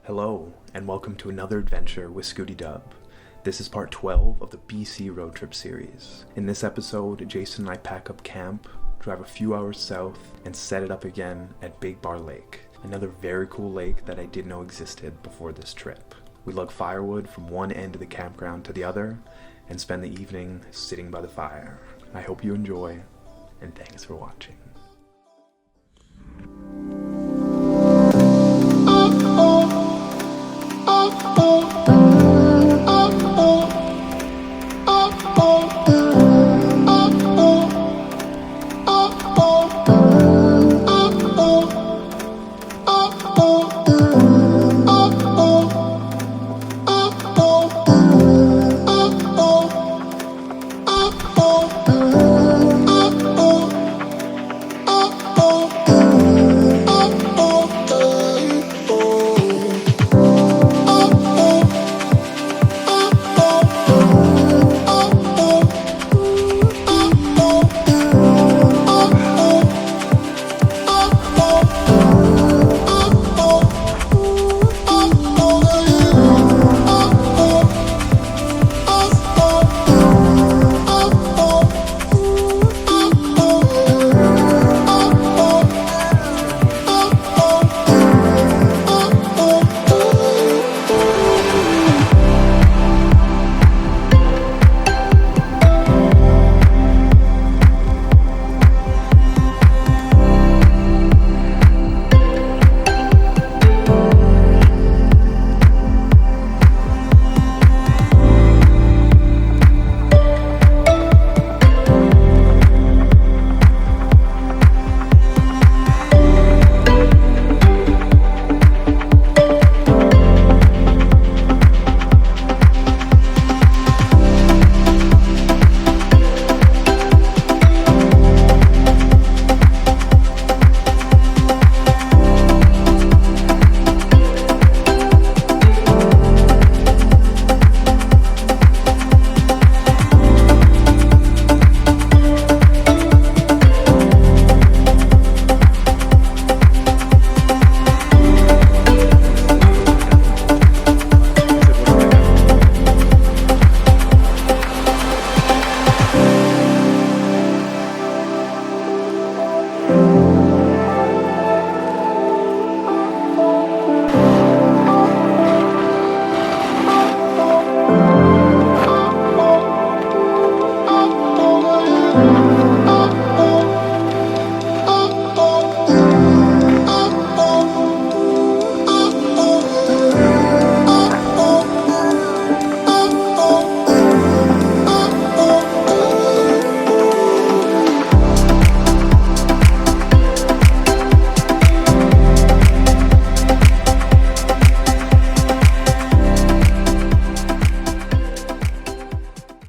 Hello, and welcome to another adventure with ScootyDub. This is part 12 of the BC road trip series. In this episode, Jason and I pack up camp, drive a few hours south, and set it up again at Big Bar Lake, another very cool lake that I didn't know existed before this trip. We lug firewood from one end of the campground to the other, and spend the evening sitting by the fire. I hope you enjoy, and thanks for watching.